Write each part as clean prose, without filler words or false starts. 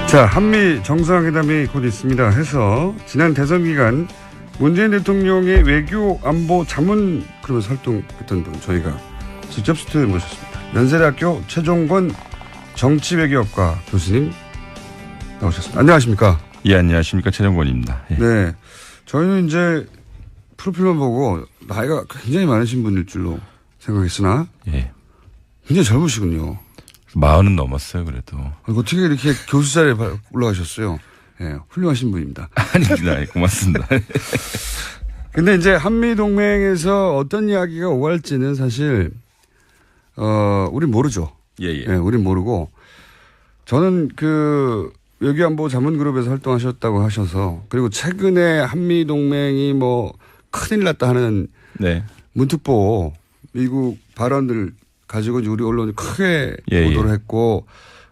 자, 한미 정상회담이 곧 있습니다 해서 지난 대선 기간 문재인 대통령의 외교 안보 자문 그룹에서 활동했던 분 저희가 직접 스튜디오에 모셨습니다. 연세대학교 최종권 정치외교학과 교수님 나오셨습니다. 안녕하십니까? 예, 안녕하십니까. 최종권입니다. 예. 네. 저희는 이제 프로필만 보고 나이가 굉장히 많으신 분일 줄로 생각했으나 예. 굉장히 젊으시군요. 40은 넘었어요, 그래도. 어떻게 이렇게 교수 자리에 올라가셨어요? 예, 훌륭하신 분입니다. 아닙니다. 고맙습니다. 근데 이제 한미동맹에서 어떤 이야기가 오갈지는 사실, 우린 모르죠. 예, 예. 예, 우린 모르고. 저는 그 외교안보 자문그룹에서 활동하셨다고 하셔서 그리고 최근에 한미동맹이 뭐 큰일 났다 하는 네. 문특보 미국 발언들 가지고 우리 언론이 크게 예, 보도를 예. 했고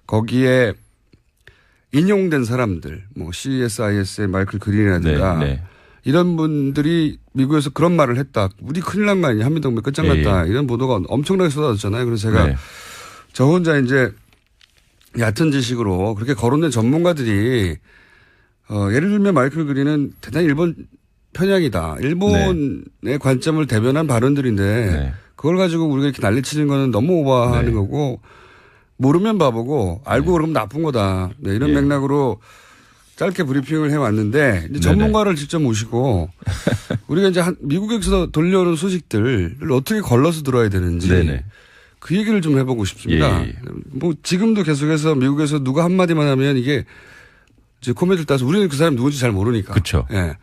거기에 인용된 사람들 뭐 CSIS의 마이클 그린이라든가 네, 네. 이런 분들이 미국에서 그런 말을 했다. 우리 큰일 난 거 아니냐. 한미동맹 끝장났다. 예, 예. 이런 보도가 엄청나게 쏟아졌잖아요. 그래서 제가 네. 저 혼자 이제 얕은 지식으로 그렇게 거론된 전문가들이 예를 들면 마이클 그린은 대단히 일본 편향이다. 일본의 관점을 대변한 발언들인데 네. 그걸 가지고 우리가 이렇게 난리치는 거는 너무 오버하는 네. 거고 모르면 바보고 알고 그러면 나쁜 거다. 네, 이런 예. 맥락으로 짧게 브리핑을 해왔는데 이제 전문가를 직접 모시고 우리가 이제 미국에서 돌려오는 소식들을 어떻게 걸러서 들어야 되는지 네네. 그 얘기를 좀 해보고 싶습니다. 예, 예. 뭐 지금도 계속해서 미국에서 누가 한마디만 하면 이게 이제 코미디를 따서 우리는 그 사람이 누군지 잘 모르니까. 그렇죠. 예.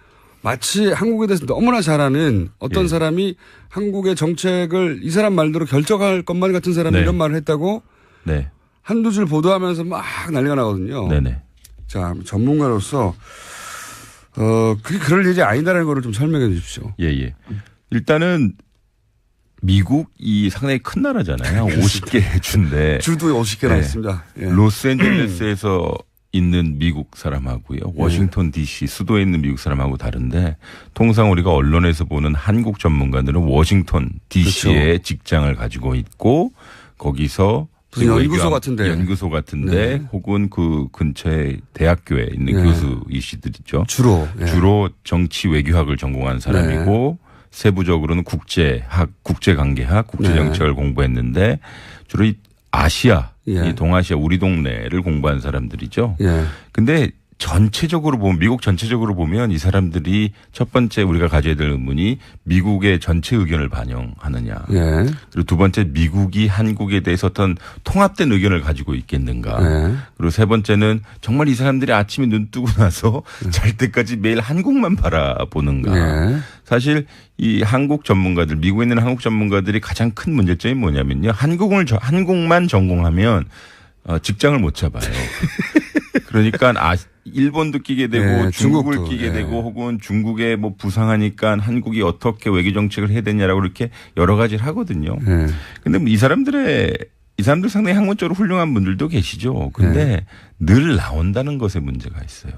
마치 한국에 대해서 너무나 잘 아는 어떤 예. 사람이 한국의 정책을 이 사람 말대로 결정할 것만 같은 사람이 네. 이런 말을 했다고 네. 한두 줄 보도하면서 막 난리가 나거든요. 네네. 자, 전문가로서 그게 그럴 일이 아니다라는 거를 좀 설명해 주십시오. 예, 예. 일단은 미국이 상당히 큰 나라잖아요. 50개 주인데. 주도 50개나 네. 있습니다. 예. 로스앤젤레스에서 있는 미국 사람하고요. 워싱턴 DC 수도에 있는 미국 사람하고 다른데 통상 우리가 언론에서 보는 한국 전문가들은 워싱턴 DC에 그렇죠. 직장을 가지고 있고 거기서 무슨 연구소 같은데. 연구소 같은데 네. 혹은 그 근처에 대학교에 있는 네. 교수이시들이죠. 주로. 예. 주로 정치 외교학을 전공한 사람이고 세부적으로는 국제학, 국제관계학, 국제정책을 공부했는데 주로 이 아시아, 예. 이 동아시아 우리 동네를 공부한 사람들이죠. 예. 근데 전체적으로 보면 미국 전체적으로 보면 이 사람들이 첫 번째 우리가 가져야 될 의문이 미국의 전체 의견을 반영하느냐. 예. 그리고 두 번째 미국이 한국에 대해서 어떤 통합된 의견을 가지고 있겠는가. 예. 그리고 세 번째는 정말 이 사람들이 아침에 눈 뜨고 나서 잘 때까지 매일 한국만 바라보는가. 예. 사실 이 한국 전문가들, 미국에 있는 한국 전문가들이 가장 큰 문제점이 뭐냐면요. 한국만 전공하면 직장을 못 잡아요. 그러니까 일본도 끼게 되고 네, 중국을 중국도, 끼게 네. 되고 혹은 중국에 뭐 부상하니까 한국이 어떻게 외교 정책을 해야 되냐라고 이렇게 여러 가지를 하거든요. 네. 근데 이 사람들 상당히 학문적으로 훌륭한 분들도 계시죠. 근데 늘 나온다는 것에 문제가 있어요.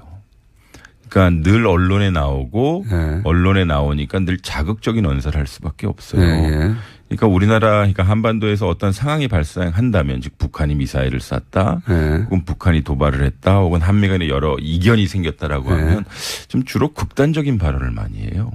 그러니까 늘 언론에 나오고 네. 언론에 나오니까 늘 자극적인 언사를 할 수밖에 없어요. 네. 그러니까 그러니까 한반도에서 어떤 상황이 발생한다면 즉 북한이 미사일을 쐈다 네. 혹은 북한이 도발을 했다 혹은 한미 간에 여러 이견이 생겼다라고 네. 하면 좀 주로 극단적인 발언을 많이 해요.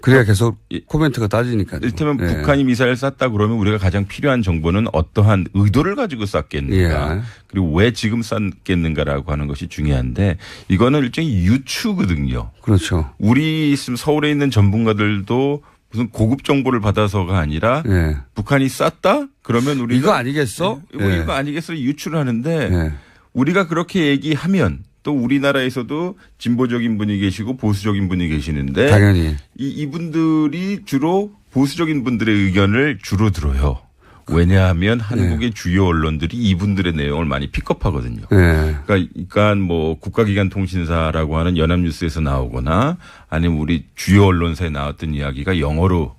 그래야 계속 코멘트가 따지니까요. 이를테면 예. 북한이 미사일을 쐈다 그러면 우리가 가장 필요한 정보는 어떠한 의도를 가지고 쐈겠는가. 예. 그리고 왜 지금 쐈겠는가라고 하는 것이 중요한데 이거는 일종의 유추거든요. 그렇죠. 우리 서울에 있는 전문가들도 무슨 고급 정보를 받아서가 아니라 예. 북한이 쐈다? 그러면 우리가 이거 아니겠어? 이거 아니겠어? 유추를 하는데 예. 우리가 그렇게 얘기하면 또 우리나라에서도 진보적인 분이 계시고 보수적인 분이 계시는데 당연히. 이분들이 주로 보수적인 분들의 의견을 주로 들어요. 왜냐하면 한국의 주요 언론들이 이분들의 내용을 많이 픽업하거든요. 예. 그러니까 뭐 국가기관 통신사라고 하는 연합뉴스에서 나오거나 아니면 우리 주요 언론사에 나왔던 이야기가 영어로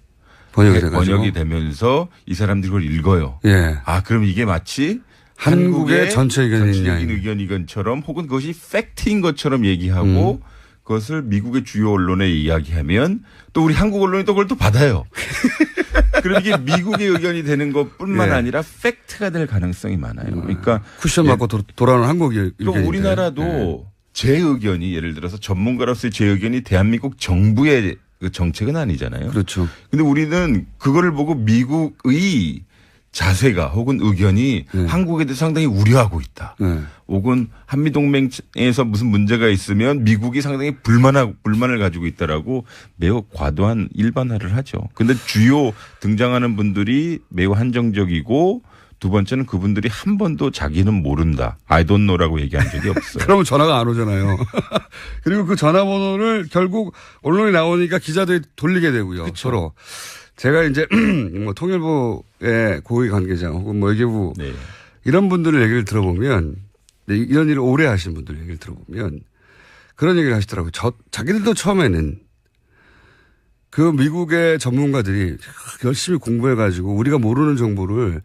번역이 되면서 이 사람들이 그걸 읽어요. 예. 아, 그럼 이게 마치 한국의 전체 전체적인 의견이건처럼 혹은 그것이 팩트인 것처럼 얘기하고 그것을 미국의 주요 언론에 이야기하면 또 우리 한국 언론이 또 그걸 또 받아요. 그럼 이게 미국의 의견이 되는 것뿐만 예. 아니라 팩트가 될 가능성이 많아요. 그러니까 쿠션 맞고 돌아오는 한국 의견. 또 우리나라도 제 의견이 예를 들어서 전문가로서의 제 의견이 대한민국 정부의 그 정책은 아니잖아요. 그렇죠. 근데 우리는 그거를 보고 미국의 자세가 혹은 의견이 한국에 대해서 상당히 우려하고 있다. 혹은 한미동맹에서 무슨 문제가 있으면 미국이 상당히 불만을 가지고 있다라고 매우 과도한 일반화를 하죠. 근데 주요 등장하는 분들이 매우 한정적이고 두 번째는 그분들이 한 번도 자기는 모른다. I don't know라고 얘기한 적이 없어요. 그러면 전화가 안 오잖아요. 그리고 그 전화번호를 결국 언론에 나오니까 기자들이 돌리게 되고요. 그쵸. 서로. 제가 이제 뭐 통일부의 고위 관계자 혹은 뭐 외교부 네. 이런 분들의 얘기를 들어보면 이런 일을 오래 하신 분들 얘기를 들어보면 그런 얘기를 하시더라고요. 자기들도 처음에는 그 미국의 전문가들이 열심히 공부해가지고 우리가 모르는 정보를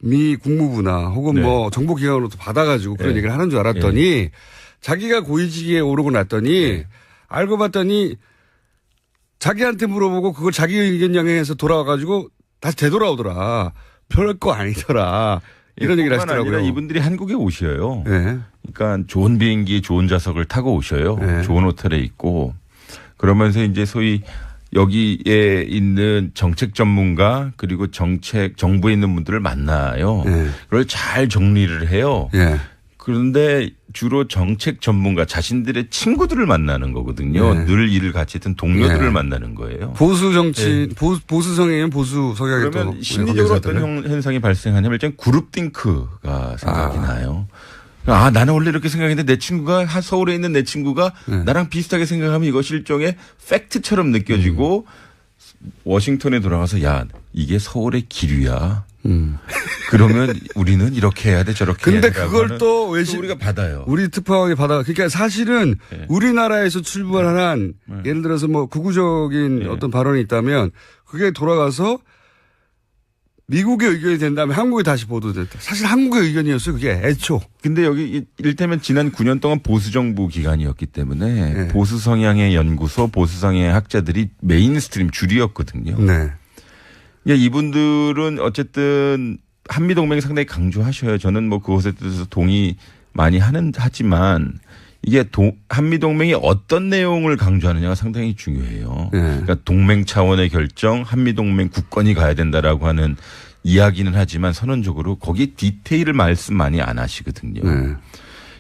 미 국무부나 혹은 네. 뭐 정보기관으로부터 받아가지고 그런 네. 얘기를 하는 줄 알았더니 자기가 고위직에 오르고 났더니 알고 봤더니 자기한테 물어보고 그걸 자기 의견 양해해서 돌아와가지고 다시 되돌아오더라. 별거 아니더라. 이런 얘기를 하시더라고요. 아니라 이분들이 한국에 오셔요. 네. 그러니까 좋은 비행기에 좋은 좌석을 타고 오셔요. 네. 좋은 호텔에 있고 그러면서 이제 소위 여기에 있는 정책 전문가 그리고 정부에 있는 분들을 만나요. 네. 그걸 잘 정리를 해요. 네. 그런데 주로 정책 전문가 자신들의 친구들을 만나는 거거든요. 네. 늘 일을 같이 했던 동료들을 네. 만나는 거예요. 보수 정치, 보수 성향이면 보수 성향이 또. 그러면 심리적으로 어떤 현상이 발생하냐면 일단 그룹 띵크가 생각이 나요. 아, 나는 원래 이렇게 생각했는데 내 친구가 서울에 있는 내 친구가 나랑 비슷하게 생각하면 이것이 일종의 팩트처럼 느껴지고 워싱턴에 돌아가서 야, 이게 서울의 기류야. 그러면 우리는 이렇게 해야 돼 저렇게 해야 돼. 근데 그걸 또 우리가 받아요. 우리 특파원이 그러니까 사실은 네. 우리나라에서 출발한 예를 들어서 뭐 극우적인 어떤 발언이 있다면 그게 돌아가서 미국의 의견이 된 다음에 한국에 다시 보도됐다. 사실 한국의 의견이었어요. 그게 애초. 근데 여기 이를테면 지난 9년 동안 보수정부 기간이었기 때문에 보수 성향의 연구소, 보수 성향의 학자들이 메인스트림 줄이었거든요. 네. 이분들은 어쨌든 한미동맹 상당히 강조하셔요. 저는 뭐 그것에 대해서 동의 많이 하지만 이게 한미동맹이 어떤 내용을 강조하느냐가 상당히 중요해요. 그러니까 동맹 차원의 결정, 한미동맹 국권이 가야 된다라고 하는 이야기는 하지만 선언적으로 거기 디테일을 말씀 많이 안 하시거든요.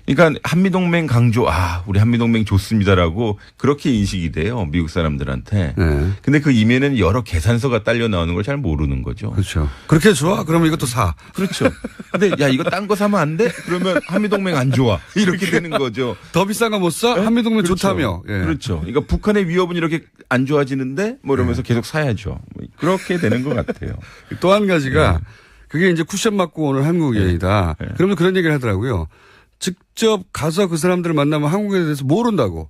그러니까 한미동맹 강조, 우리 한미동맹 좋습니다라고 그렇게 인식이 돼요. 미국 사람들한테. 근데 그 이면에는 여러 계산서가 딸려 나오는 걸 잘 모르는 거죠. 그렇죠. 그렇게 좋아? 그러면 이것도 사. 그렇죠. 근데 야, 이거 딴 거 사면 안 돼? 그러면 한미동맹 안 좋아. 이렇게 되는 거죠. 더 비싼 거 못 사? 한미동맹 그렇죠. 좋다며. 예. 그렇죠. 그러니까 북한의 위협은 이렇게 안 좋아지는데 뭐 이러면서 계속 사야죠. 그렇게 되는 것 같아요. 또 한 가지가 그게 이제 쿠션 맞고 오는 한국 의견이다. 그러면 그런 얘기를 하더라고요. 직접 가서 그 사람들을 만나면 한국에 대해서 모른다고.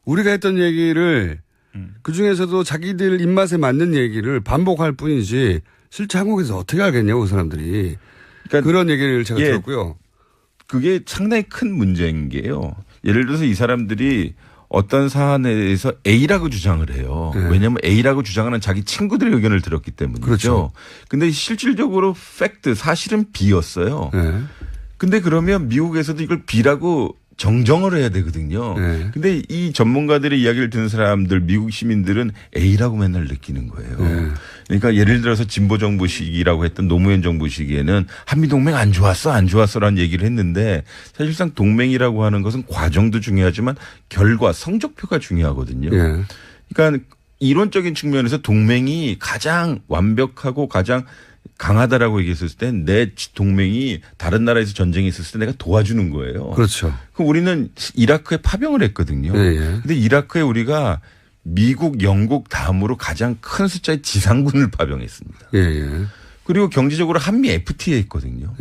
우리가 했던 얘기를 그중에서도 자기들 입맛에 맞는 얘기를 반복할 뿐이지 실제 한국에서 어떻게 알겠냐고 그 사람들이. 그러니까 그런 얘기를 제가 들었고요. 그게 상당히 큰 문제인 게요. 예를 들어서 이 사람들이 어떤 사안에 대해서 A라고 주장을 해요. 왜냐하면 A라고 주장하는 자기 친구들의 의견을 들었기 때문이죠. 그렇죠. 근데 실질적으로 사실은 B였어요. 근데 그러면 미국에서도 이걸 B라고 정정을 해야 되거든요. 근데 이 전문가들의 이야기를 듣는 사람들, 미국 시민들은 A라고 맨날 느끼는 거예요. 그러니까 예를 들어서 진보 정부 시기라고 했던 노무현 정부 시기에는 한미동맹 안 좋았어라는 얘기를 했는데 사실상 동맹이라고 하는 것은 과정도 중요하지만 결과, 성적표가 중요하거든요. 그러니까 이론적인 측면에서 동맹이 가장 완벽하고 가장 강하다라고 얘기했을 때 내 동맹이 다른 나라에서 전쟁이 있었을 때 내가 도와주는 거예요. 그렇죠. 그럼 우리는 이라크에 파병을 했거든요. 근데 이라크에 우리가 미국, 영국 다음으로 가장 큰 숫자의 지상군을 파병했습니다. 그리고 경제적으로 한미 FTA 했거든요.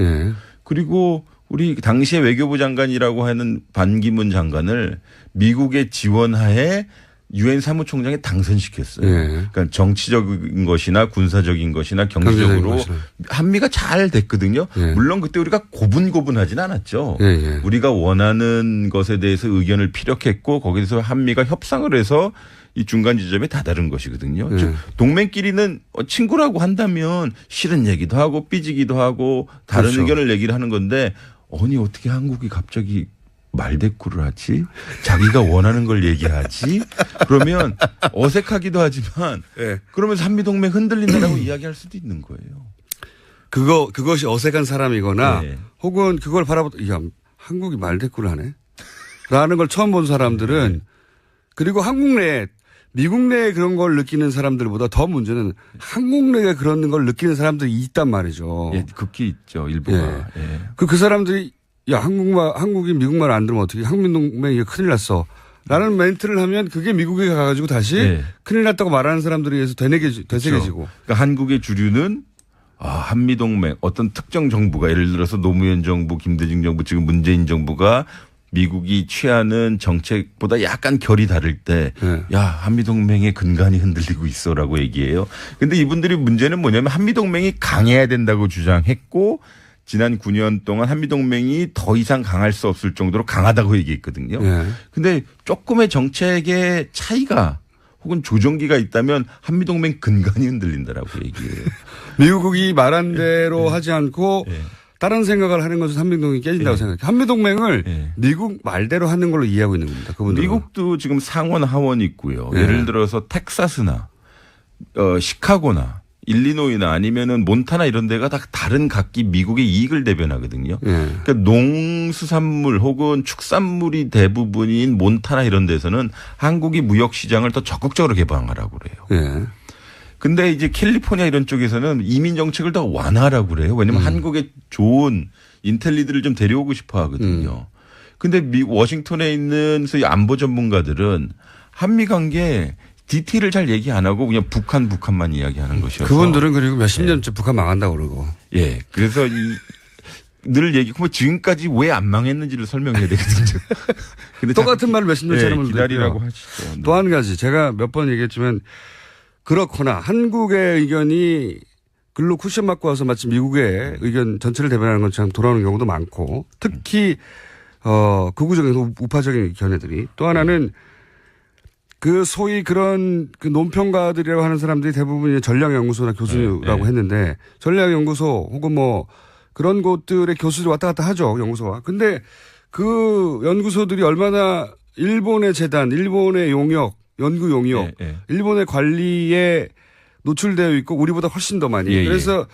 그리고 우리 당시에 외교부 장관이라고 하는 반기문 장관을 미국의 지원하에 유엔 사무총장에 당선시켰어요. 그러니까 정치적인 것이나 군사적인 것이나 경제적으로 한미가 잘 됐거든요. 물론 그때 우리가 고분고분하진 않았죠. 우리가 원하는 것에 대해서 의견을 피력했고 거기서 한미가 협상을 해서 이 중간 지점에 다다른 것이거든요. 네. 즉 동맹끼리는 친구라고 한다면 싫은 얘기도 하고 삐지기도 하고 다른 그렇죠. 의견을 얘기를 하는 건데 아니 어떻게 한국이 갑자기 말대꾸를 하지? 자기가 원하는 걸 얘기하지? 그러면 어색하기도 하지만 네. 그러면서 한미동맹 흔들린다라고 이야기할 수도 있는 거예요. 그것이 어색한 사람이거나 네. 혹은 그걸 바라보다 야, 한국이 말대꾸를 하네? 라는 걸 처음 본 사람들은 그리고 한국 내에 미국 내에 그런 걸 느끼는 사람들보다 더 문제는 한국 내에 그런 걸 느끼는 사람들이 있단 말이죠. 예, 극히 있죠. 일부가. 예. 그 사람들이 야, 한국이 미국말 안 들으면 어떻게 한민동맹이 큰일 났어. 라는 멘트를 하면 그게 미국에 가가지고 다시 네. 큰일 났다고 말하는 사람들에 의해서 되새겨지고. 그렇죠. 그러니까 한국의 주류는 한미동맹 어떤 특정 정부가 예를 들어서 노무현 정부, 김대중 정부, 지금 문재인 정부가 미국이 취하는 정책보다 약간 결이 다를 때, 네. 야, 한미동맹의 근간이 흔들리고 있어라고 얘기해요. 근데 이분들이 문제는 뭐냐면 한미동맹이 강해야 된다고 주장했고, 지난 9년 동안 한미동맹이 더 이상 강할 수 없을 정도로 강하다고 얘기했거든요. 네. 근데 조금의 정책의 차이가 혹은 조정기가 있다면 한미동맹 근간이 흔들린다라고 얘기해요. 미국이 말한 대로 하지 않고 네. 다른 생각을 하는 것은 한미동맹이 깨진다고 생각해요. 한미동맹을 미국 말대로 하는 걸로 이해하고 있는 겁니다. 그분들은. 미국도 지금 상원 하원이 있고요. 네. 예를 들어서 텍사스나 시카고나 일리노이나 아니면은 몬타나 이런 데가 다 다른 각기 미국의 이익을 대변하거든요. 그러니까 농수산물 혹은 축산물이 대부분인 몬타나 이런 데서는 한국이 무역 시장을 더 적극적으로 개방하라고 그래요. 근데 이제 캘리포니아 이런 쪽에서는 이민 정책을 더 완화하라고 그래요. 왜냐하면 한국에 좋은 인텔리들을 좀 데려오고 싶어 하거든요. 근데 워싱턴에 있는 소위 안보 전문가들은 한미 관계 디테일을 잘 얘기 안 하고 그냥 북한만 이야기하는 것이어서. 그분들은 그리고 몇십 년째 북한 망한다고 그러고. 예. 그래서 늘 얘기하면 지금까지 왜 안 망했는지를 설명해야 되거든요. 근데 똑같은 말을 몇십 년째 하는 분들 기다리라고 있고요. 하시죠. 또 한 가지 제가 몇 번 얘기했지만 그렇거나 한국의 의견이 글로 쿠션 맞고 와서 마치 미국의 의견 전체를 대변하는 것처럼 돌아오는 경우도 많고 특히 극우적인 우파적인 견해들이 또 하나는 그 소위 그런 그 논평가들이라고 하는 사람들이 대부분 전략연구소나 교수라고 했는데 전략연구소 혹은 뭐 그런 곳들의 교수들이 왔다 갔다 하죠. 연구소와. 근데 그 연구소들이 얼마나 일본의 재단, 일본의 용역, 연구 용역, 일본의 관리에 노출되어 있고 우리보다 훨씬 더 많이. 그래서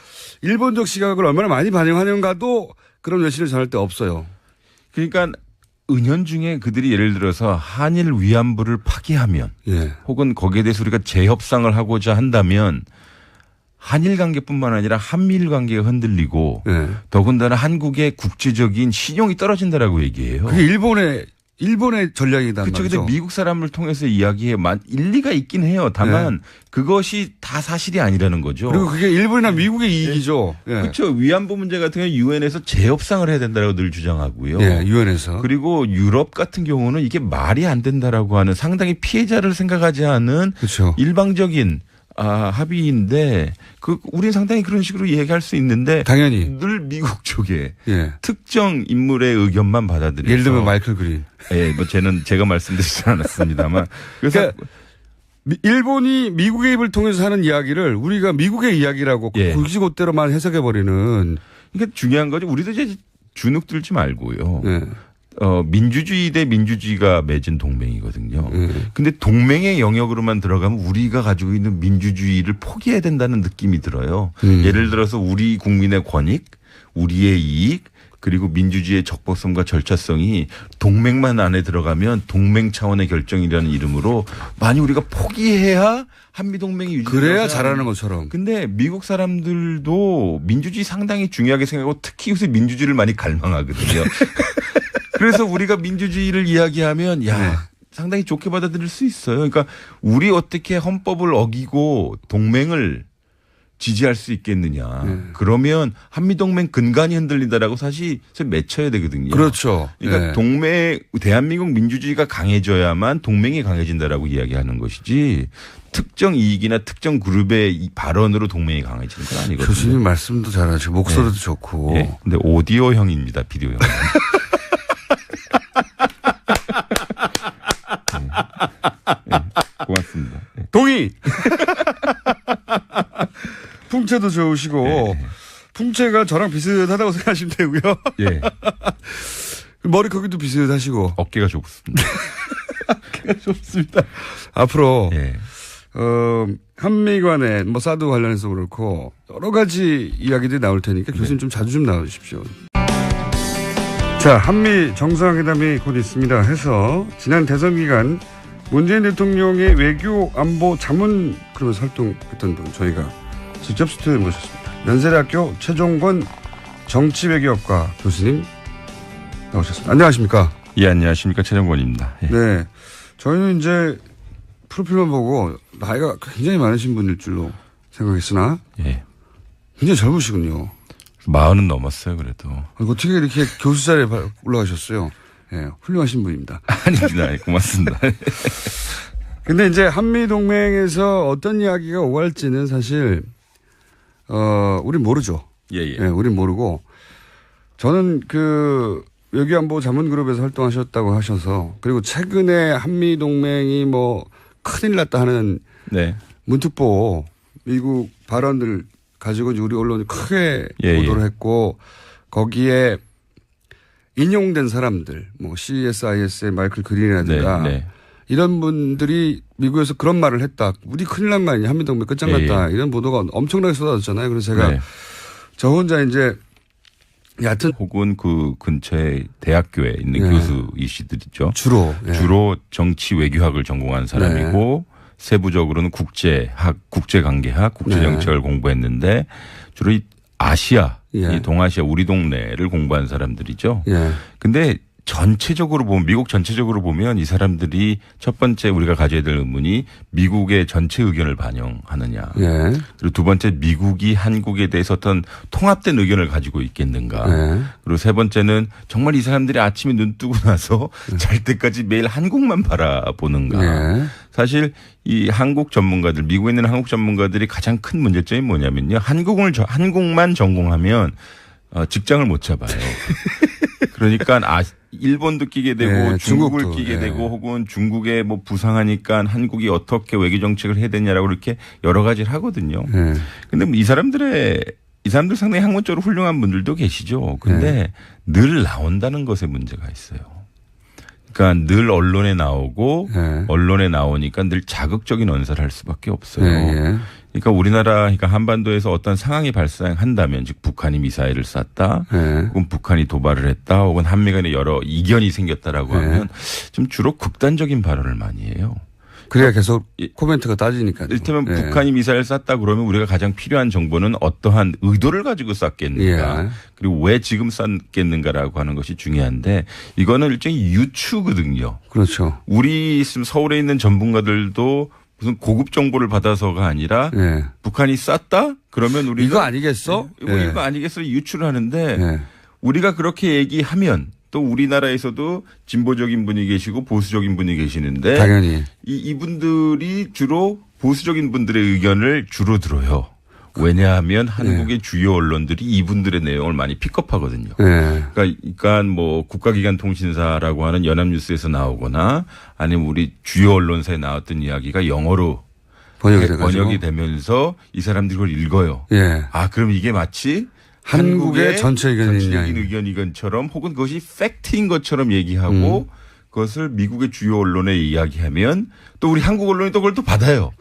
일본적 시각을 얼마나 많이 반영하는가도 그런 외신을 전할 때 없어요. 그러니까 은연중에 그들이 예를 들어서 한일 위안부를 파기하면 혹은 거기에 대해서 우리가 재협상을 하고자 한다면 한일 관계뿐만 아니라 한미일 관계가 흔들리고 더군다나 한국의 국제적인 신용이 떨어진다라고 얘기해요. 그게 일본의 전략이다. 그렇죠. 근데 미국 사람을 통해서 이야기해 일리가 있긴 해요. 다만 그것이 다 사실이 아니라는 거죠. 그리고 그게 일본이나 미국의 이익이죠. 그렇죠. 위안부 문제 같은 경우는 유엔에서 재협상을 해야 된다고 늘 주장하고요. 유엔에서. 그리고 유럽 같은 경우는 이게 말이 안 된다라고 하는 상당히 피해자를 생각하지 않은 일방적인 합의인데 우리는 상당히 그런 식으로 얘기할 수 있는데 당연히 늘 미국 쪽에 특정 인물의 의견만 받아들여서 예를 들면 마이클 그린. 뭐 제가 말씀드리지 않았습니다만 그래서 그러니까 일본이 미국의 입을 통해서 하는 이야기를 우리가 미국의 이야기라고 굳이곧대로만 해석해버리는. 그러니까 중요한 거죠. 우리도 이제 주눅 들지 말고요. 민주주의 대 민주주의가 맺은 동맹이거든요. 근데 동맹의 영역으로만 들어가면 우리가 가지고 있는 민주주의를 포기해야 된다는 느낌이 들어요. 예를 들어서 우리 국민의 권익, 우리의 이익, 그리고 민주주의의 적법성과 절차성이 동맹만 안에 들어가면 동맹 차원의 결정이라는 이름으로 많이 우리가 포기해야 한미동맹이 유지돼서 그래야 잘하는 것처럼. 근데 미국 사람들도 민주주의 상당히 중요하게 생각하고 특히 요새 민주주의를 많이 갈망하거든요. 그래서 우리가 민주주의를 이야기하면 상당히 좋게 받아들일 수 있어요. 그러니까 우리 어떻게 헌법을 어기고 동맹을 지지할 수 있겠느냐. 그러면 한미동맹 근간이 흔들린다라고 사실 맺혀야 되거든요. 그렇죠. 그러니까 대한민국 민주주의가 강해져야만 동맹이 강해진다라고 이야기하는 것이지 특정 이익이나 특정 그룹의 발언으로 동맹이 강해지는 건 아니거든요. 교수님 말씀도 잘하시고 목소리도 좋고. 근데 오디오형입니다. 비디오형. 고맙습니다. 풍채도 좋으시고 네. 풍채가 저랑 비슷하다고 생각하시면 되고요. 예. 머리 크기도 비슷하시고 어깨가 좁습니다. 좋습니다. 앞으로 예. 한미 간에 뭐 사드 관련해서 그렇고 여러 가지 이야기들이 나올 테니까 교수님 좀 자주 좀 나와주십시오. 자, 한미 정상회담이 곧 있습니다. 해서 지난 대선 기간 문재인 대통령의 외교 안보 자문 그러면서 활동했던 분 저희가 직접 스튜디오에 모셨습니다. 연세대학교 최종권 정치외교학과 교수님 나오셨습니다. 안녕하십니까? 예, 안녕하십니까. 최정권입니다. 예. 네. 저희는 이제 프로필만 보고 나이가 굉장히 많으신 분일 줄로 생각했으나 예. 굉장히 젊으시군요. 40은 넘었어요, 그래도. 어떻게 이렇게 교수 자리에 올라가셨어요? 예, 훌륭하신 분입니다. 아닙니다. 고맙습니다. 근데 이제 한미동맹에서 어떤 이야기가 오갈지는 사실, 우린 모르죠. 예, 예. 예, 우린 모르고. 저는 그 외교안보 자문그룹에서 활동하셨다고 하셔서 그리고 최근에 한미동맹이 뭐 큰일 났다 하는 네. 문특보 미국 발언들 가지고 이제 우리 언론이 크게 예, 보도를 예. 했고 거기에 인용된 사람들 뭐 CSIS의 마이클 그린이라든가 네, 네. 이런 분들이 미국에서 그런 말을 했다. 우리 큰일 난 거 아니냐. 한미동맹 끝장났다. 예, 예. 이런 보도가 엄청나게 쏟아졌잖아요. 그래서 제가 네. 저 혼자 이제 얕은 혹은 그 근처에 대학교에 있는 네. 교수이시들이죠. 주로 예. 주로 정치 외교학을 전공한 사람이고 세부적으로는 국제학, 국제관계학, 국제정책을 공부했는데 주로 이 아시아, 예. 이 동아시아 우리 동네를 공부한 사람들이죠. 예. 근데 전체적으로 보면 미국 전체적으로 보면 이 사람들이 첫 번째 우리가 가져야 될 의문이 미국의 전체 의견을 반영하느냐. 예. 그리고 두 번째 미국이 한국에 대해서 어떤 통합된 의견을 가지고 있겠는가. 예. 그리고 세 번째는 정말 이 사람들이 아침에 눈 뜨고 나서 잘 때까지 매일 한국만 바라보는가. 예. 사실 이 한국 전문가들, 미국에 있는 한국 전문가들이 가장 큰 문제점이 뭐냐면요. 한국만 전공하면 직장을 못 잡아요. 그러니까 일본도 끼게 되고 네, 중국을 중국도, 끼게 네. 되고 혹은 중국에 뭐 부상하니까 한국이 어떻게 외교 정책을 해야 되냐라고 이렇게 여러 가지를 하거든요. 예. 근데 이 사람들 상당히 학문적으로 훌륭한 분들도 계시죠. 근데 늘 나온다는 것에 문제가 있어요. 그러니까 늘 언론에 나오고 네. 언론에 나오니까 늘 자극적인 언사를 할 수밖에 없어요. 예. 그러니까 그러니까 한반도에서 어떤 상황이 발생한다면 즉 북한이 미사일을 쐈다 예. 혹은 북한이 도발을 했다 혹은 한미 간에 여러 이견이 생겼다라고 하면 좀 주로 극단적인 발언을 많이 해요. 그래야 계속 코멘트가 따지니까요. 이를테면 예. 북한이 미사일을 쐈다 그러면 우리가 가장 필요한 정보는 어떠한 의도를 가지고 쐈겠는가 예. 그리고 왜 지금 쐈겠는가라고 하는 것이 중요한데 이거는 일종의 유추거든요. 그렇죠. 우리 지금 서울에 있는 전문가들도 무슨 고급 정보를 받아서가 아니라 예. 북한이 쐈다? 그러면 우리가 이거 아니겠어? 이거 아니겠어? 유추를 하는데 예. 우리가 그렇게 얘기하면 또 우리나라에서도 진보적인 분이 계시고 보수적인 분이 계시는데 당연히. 이분들이 주로 보수적인 분들의 의견을 주로 들어요. 왜냐하면 한국의 주요 언론들이 이분들의 내용을 많이 픽업하거든요. 예. 그러니까 뭐 국가기관 통신사라고 하는 연합뉴스에서 나오거나 아니면 우리 주요 언론사에 나왔던 이야기가 영어로 번역이 되면서 이 사람들이 그걸 읽어요. 예. 아, 그럼 이게 마치 한국의 전체 의견이냐. 전체적인 의견인 것처럼 혹은 그것이 팩트인 것처럼 얘기하고 그것을 미국의 주요 언론에 이야기하면 또 우리 한국 언론이 또 그걸 또 받아요.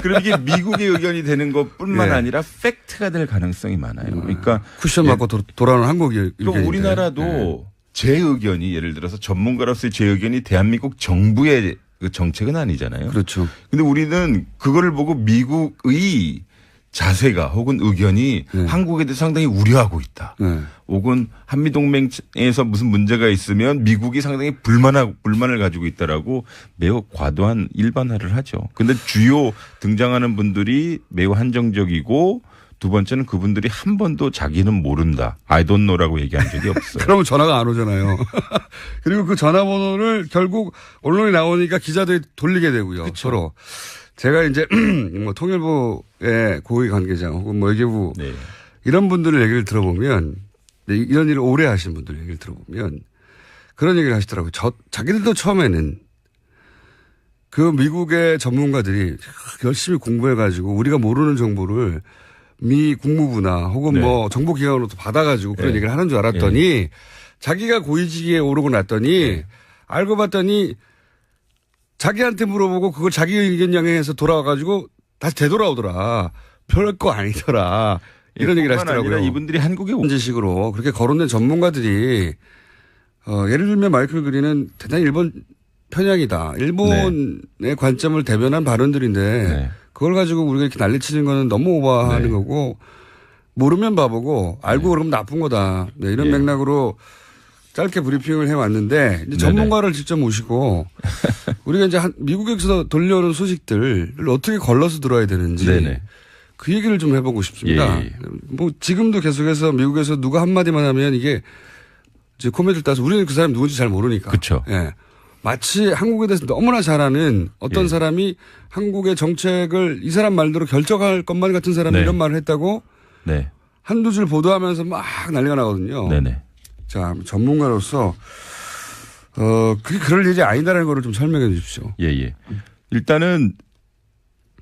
그럼 이게 미국의 의견이 되는 것뿐만 예. 아니라 팩트가 될 가능성이 많아요. 그러니까 쿠션 맞고 돌아오는 한국 의견. 또 우리나라도 제 의견이 예를 들어서 전문가로서의 제 의견이 대한민국 정부의 그 정책은 아니잖아요. 그렇죠. 근데 우리는 그거를 보고 미국의 자세가 혹은 의견이 한국에 대해서 상당히 우려하고 있다. 혹은 한미동맹에서 무슨 문제가 있으면 미국이 상당히 불만을 가지고 있다라고 매우 과도한 일반화를 하죠. 근데 주요 등장하는 분들이 매우 한정적이고 두 번째는 그분들이 한 번도 자기는 모른다. I don't know라고 얘기한 적이 없어요. 그러면 전화가 안 오잖아요. 그리고 그 전화번호를 결국 언론에 나오니까 기자들이 돌리게 되고요. 그쵸. 서로. 제가 이제 뭐 통일부의 고위 관계자 혹은 뭐 외교부 네. 이런 분들의 얘기를 들어보면 이런 일을 오래 하신 분들 얘기를 들어보면 그런 얘기를 하시더라고요. 자기들도 처음에는 그 미국의 전문가들이 열심히 공부해가지고 우리가 모르는 정보를 미 국무부나 혹은 네. 뭐 정보기관으로부터 받아가지고 그런 네. 얘기를 하는 줄 알았더니 자기가 고위직에 오르고 났더니 알고 봤더니 자기한테 물어보고 그걸 자기 의견 양행해서 돌아와가지고 다시 되돌아오더라. 별거 아니더라. 이런 얘기를 뿐만 아니라 하시더라고요. 이분들이 한국에 현재식으로 그렇게 거론된 전문가들이 예를 들면 마이클 그린은 대단히 일본 편향이다. 일본의 관점을 대변한 발언들인데 네. 그걸 가지고 우리가 이렇게 난리치는 거는 너무 오버하는 네. 거고 모르면 바보고 알고 그러면 나쁜 거다. 네, 이런 예. 맥락으로 짧게 브리핑을 해왔는데 이제 전문가를 직접 모시고 우리가 이제 미국에서 돌려오는 소식들을 어떻게 걸러서 들어야 되는지 네네. 그 얘기를 좀 해보고 싶습니다. 예. 뭐 지금도 계속해서 미국에서 누가 한마디만 하면 이게 이제 코미디를 따서 우리는 그 사람이 누군지 잘 모르니까. 그쵸. 예. 마치 한국에 대해서 너무나 잘 아는 어떤 예. 사람이 한국의 정책을 이 사람 말대로 결정할 것만 같은 사람이 네. 이런 말을 했다고 네. 한두 줄 보도하면서 막 난리가 나거든요. 네네. 자, 전문가로서 그게 그럴 일이 아니다라는 거를 좀 설명해 주십시오. 예. 일단은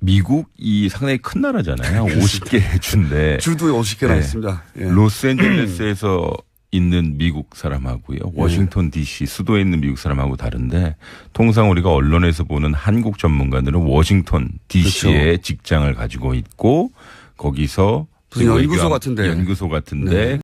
미국이 상당히 큰 나라잖아요. 50개 주인데. 주도 50개나 네. 있습니다. 예. 로스앤젤레스에서 있는 미국 사람하고요. 워싱턴 DC 수도에 있는 미국 사람하고 다른데 통상 우리가 언론에서 보는 한국 전문가들은 워싱턴 DC에 그렇죠. 직장을 가지고 있고 거기서 무슨 연구소 같은데. 연구소 같은데